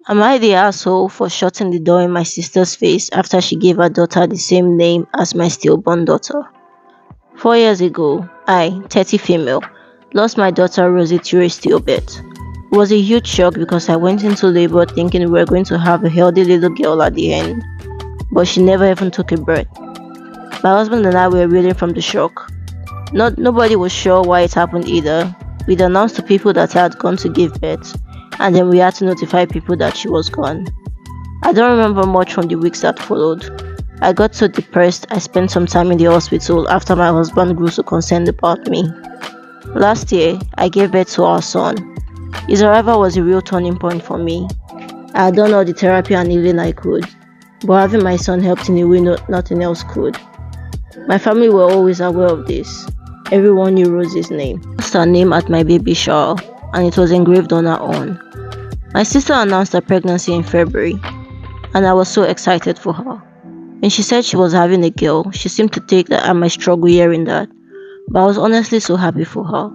Am I the asshole for shutting the door in my sister's face after she gave her daughter the same name as my stillborn daughter? 4 years ago, I, 30 female, lost my daughter Rosie to a stillbirth. It was a huge shock because I went into labor thinking we were going to have a healthy little girl at the end, but she never even took a breath. My husband and I were reeling from the shock. Nobody was sure why it happened either. We'd announced to people that I had gone to give birth, and then we had to notify people that she was gone. I don't remember much from the weeks that followed. I got so depressed I spent some time in the hospital after my husband grew so concerned about me. Last year, I gave birth to our son. His arrival was a real turning point for me. I had done all the therapy and healing I could, but having my son helped in a way nothing else could. My family were always aware of this. Everyone knew Rosie's name. I announced her name at my baby shower, and it was engraved on her arm. My sister announced her pregnancy in February, and I was so excited for her. When she said she was having a girl, she seemed to think that I might struggle hearing that, but I was honestly so happy for her.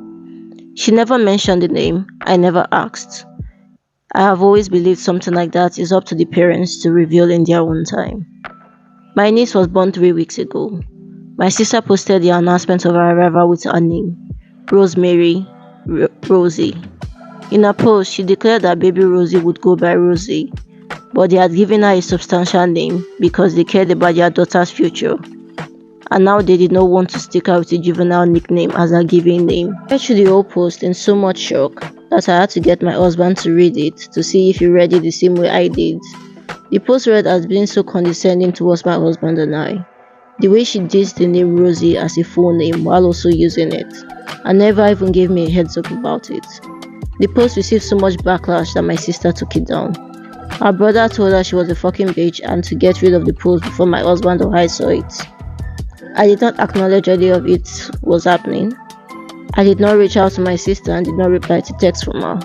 She never mentioned the name, I never asked. I have always believed something like that is up to the parents to reveal in their own time. My niece was born 3 weeks ago. My sister posted the announcement of her arrival with her name, Rosemary Rosie. In her post, she declared that baby Rosie would go by Rosie, but they had given her a substantial name because they cared about their daughter's future. And now they did not want to stick her with a juvenile nickname as her given name. I read through the whole post in so much shock that I had to get my husband to read it to see if he read it the same way I did. The post read as being so condescending towards my husband and I. The way she dissed the name Rosie as a full name while also using it, and never even gave me a heads up about it. The post received so much backlash that my sister took it down. Her brother told her she was a fucking bitch and to get rid of the post before my husband or I saw it. I did not acknowledge any of it was happening. I did not reach out to my sister and did not reply to texts from her.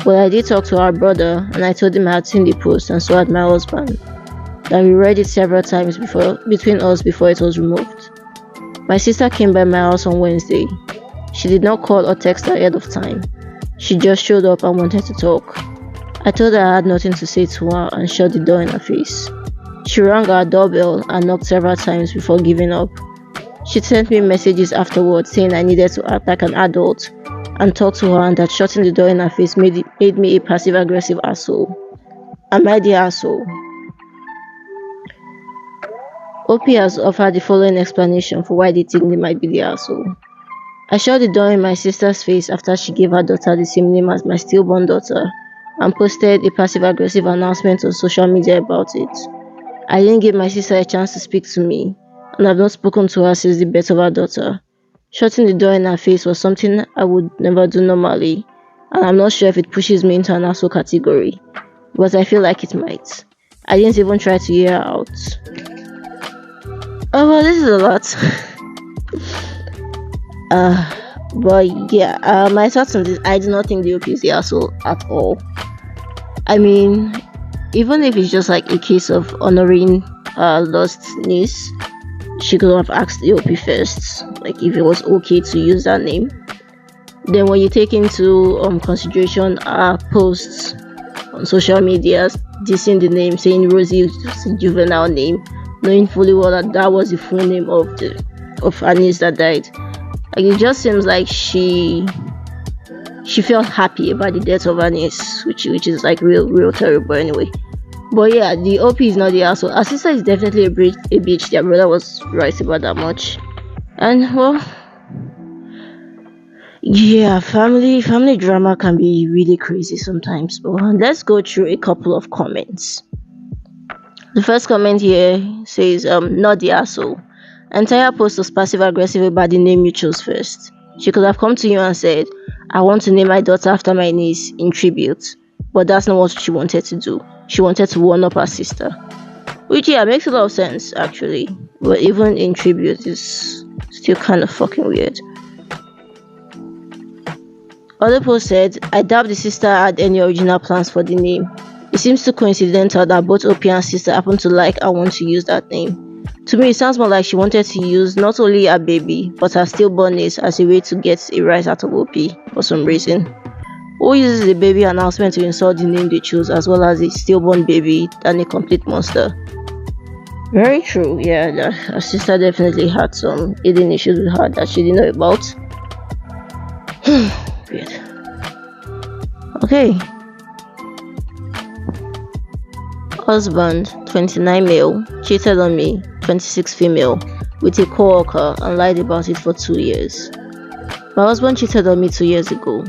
But I did talk to her brother and I told him I had seen the post and so had my husband. That we read it several times between us before it was removed. My sister came by my house on Wednesday. She did not call or text ahead of time. She just showed up and wanted to talk. I told her I had nothing to say to her and shut the door in her face. She rang our doorbell and knocked several times before giving up. She sent me messages afterwards saying I needed to act like an adult and talk to her and that shutting the door in her face made me a passive-aggressive asshole. Am I the asshole? OP has offered the following explanation for why they think they might be the asshole. I shut the door in my sister's face after she gave her daughter the same name as my stillborn daughter and posted a passive-aggressive announcement on social media about it. I didn't give my sister a chance to speak to me, and I've not spoken to her since the birth of her daughter. Shutting the door in her face was something I would never do normally, and I'm not sure if it pushes me into an asshole category, but I feel like it might. I didn't even try to hear her out. Oh well, this is a lot. But yeah, my thoughts on this, I do not think the OP is the asshole at all. I mean, even if it's just like a case of honoring lost niece, she could have asked the OP first, like if it was okay to use that name. Then when you take into consideration posts on social media dissing the name, saying Rosie is a juvenile name, knowing fully well that that was the full name of her niece that died. Like it just seems like she felt happy about the death of her niece, which is like real terrible anyway. But yeah, the OP is not the asshole. Her sister is definitely a bitch. Their brother was right about that much. And well, yeah, family drama can be really crazy sometimes. But let's go through a couple of comments. The first comment here says, not the asshole. Entire post was passive aggressive about the name you chose first. She could have come to you and said, I want to name my daughter after my niece in tribute. But that's not what she wanted to do. She wanted to one up her sister. Which yeah, makes a lot of sense actually. But even in tribute is still kind of fucking weird. Other post said, I doubt the sister had any original plans for the name. It seems too coincidental that both OP and sister happen to like and want to use that name. To me, it sounds more like she wanted to use not only her baby, but her stillborn niece as a way to get a rise out of OP for some reason. Who uses a baby announcement to insult the name they chose as well as a stillborn baby than a complete monster? Very true, yeah. Her sister definitely had some hidden issues with her that she didn't know about. Weird. Okay. Husband, 29 male, cheated on me, 26 female, with a co-worker and lied about it for 2 years. My husband cheated on me 2 years ago.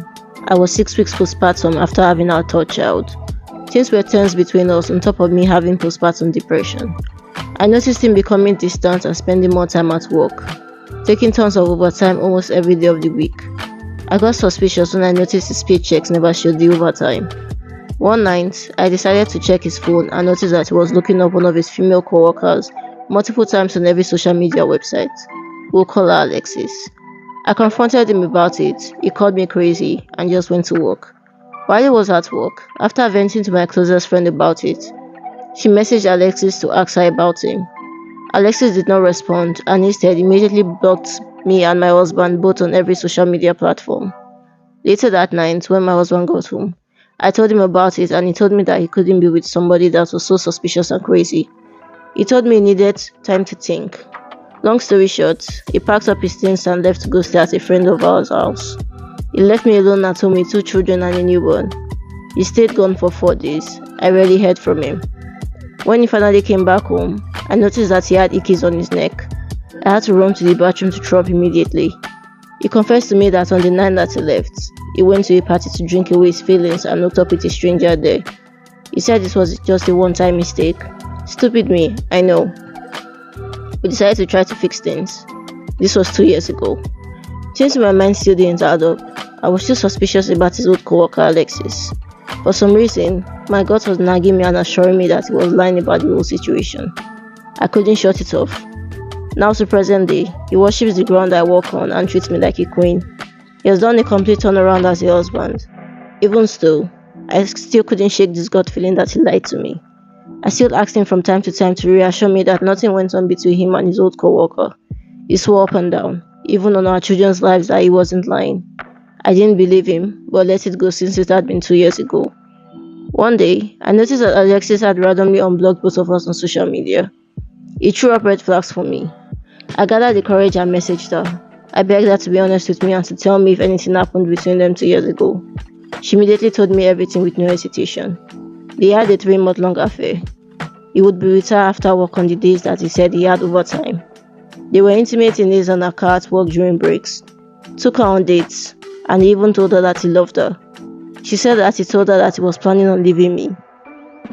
I was 6 weeks postpartum after having our third child. Things were tense between us on top of me having postpartum depression. I noticed him becoming distant and spending more time at work, taking tons of overtime almost every day of the week. I got suspicious when I noticed his paychecks never showed the overtime. One night, I decided to check his phone and noticed that he was looking up one of his female co-workers multiple times on every social media website. We'll call her Alexis. I confronted him about it. He called me crazy and just went to work. While he was at work, after venting to my closest friend about it, she messaged Alexis to ask her about him. Alexis did not respond and instead immediately blocked me and my husband both on every social media platform. Later that night, when my husband got home, I told him about it and he told me that he couldn't be with somebody that was so suspicious and crazy. He told me he needed time to think. Long story short, he packed up his things and left to go stay at a friend of ours' house. He left me alone at home with 2 children and a newborn. He stayed gone for 4 days. I rarely heard from him. When he finally came back home, I noticed that he had ickies on his neck. I had to run to the bathroom to throw up immediately. He confessed to me that on the night that he left, he went to a party to drink away his feelings and hooked up with a stranger there. He said this was just a one-time mistake. Stupid me, I know. We decided to try to fix things. This was 2 years ago. Since my mind still didn't add up, I was still suspicious about his old co-worker Alexis. For some reason, my gut was nagging me and assuring me that he was lying about the whole situation. I couldn't shut it off. Now to present day, he worships the ground I walk on and treats me like a queen. He has done a complete turnaround as a husband. Even so, I still couldn't shake this gut feeling that he lied to me. I still asked him from time to time to reassure me that nothing went on between him and his old co-worker. He swore up and down, even on our children's lives, that he wasn't lying. I didn't believe him, but let it go since it had been 2 years ago. One day, I noticed that Alexis had randomly unblocked both of us on social media. He threw up red flags for me. I gathered the courage and messaged her. I begged her to be honest with me and to tell me if anything happened between them 2 years ago. She immediately told me everything with no hesitation. They had a 3-month-long affair. He would be with her after work on the days that he said he had overtime. They were intimate in his and her car at work during breaks, took her on dates, and he even told her that he loved her. She said that he told her that he was planning on leaving me.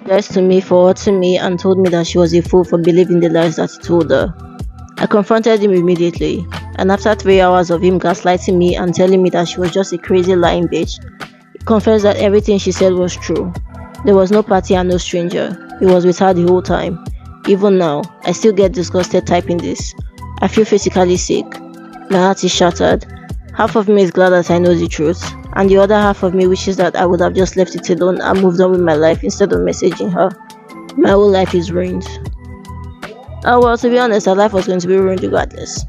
Lied to me for hurting me and told me that she was a fool for believing the lies that he told her. I confronted him immediately, and after 3 hours of him gaslighting me and telling me that she was just a crazy lying bitch, he confessed that everything she said was true. There was no party and no stranger. He was with her the whole time. Even now, I still get disgusted typing this. I feel physically sick. My heart is shattered. Half of me is glad that I know the truth, and the other half of me wishes that I would have just left it alone and moved on with my life instead of messaging her. My whole life is ruined. Oh well, to be honest, her life was going to be ruined regardless.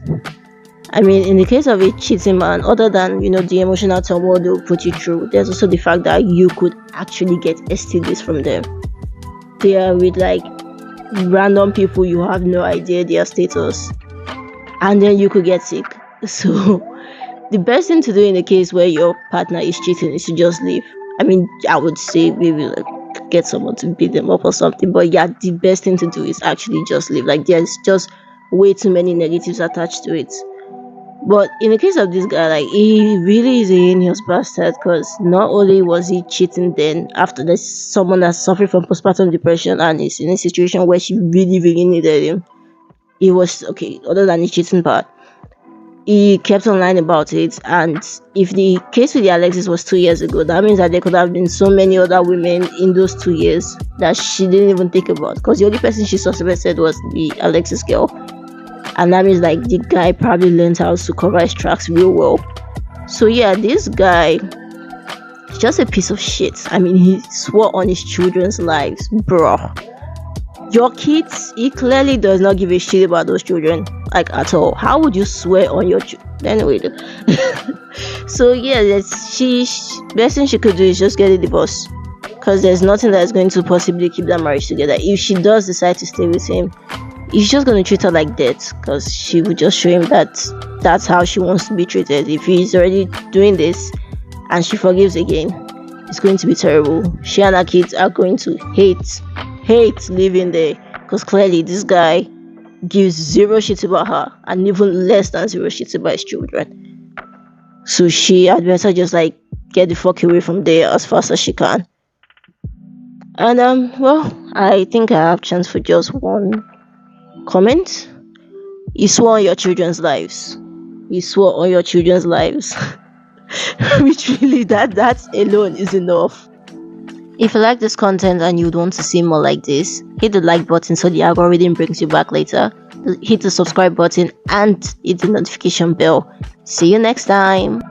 I mean, in the case of a cheating man, other than, the emotional turmoil they will put you through, there's also the fact that you could actually get STDs from them. They are with random people, you have no idea their status, and then you could get sick. So the best thing to do in a case where your partner is cheating is to just leave. I mean, I would say maybe get someone to beat them up or something, but yeah, the best thing to do is actually just leave. There's just way too many negatives attached to it. But in the case of this guy, he really is a heinous bastard, because not only was he cheating then, after there's someone that's suffering from postpartum depression and is in a situation where she really, really needed him. He was, okay, other than the cheating part, he kept on lying about it. And if the case with the Alexis was 2 years ago, that means that there could have been so many other women in those 2 years that she didn't even think about, because the only person she suspected was the Alexis girl. And that means the guy probably learned how to cover his tracks real well. So yeah, this guy is just a piece of shit. I mean, he swore on his children's lives, bro. Your kids, he clearly does not give a shit about those children, at all. How would you swear on your children? Anyway, So yeah, best thing she could do is just get a divorce, because there's nothing that's going to possibly keep that marriage together. If she does decide to stay with him, he's just going to treat her like that, because she would just show him that that's how she wants to be treated. If he's already doing this and she forgives again, it's going to be terrible. She and her kids are going to hate living there, because clearly this guy gives zero shits about her and even less than zero shits about his children. So she had better just like get the fuck away from there as fast as she can. And well, I think I have chance for just one comment. You swore on your children's lives. You swore on your children's lives. Which really that alone is enough. If you like this content and you'd want to see more like this, hit the like button so the algorithm brings you back later. Hit the subscribe button and hit the notification bell. See you next time.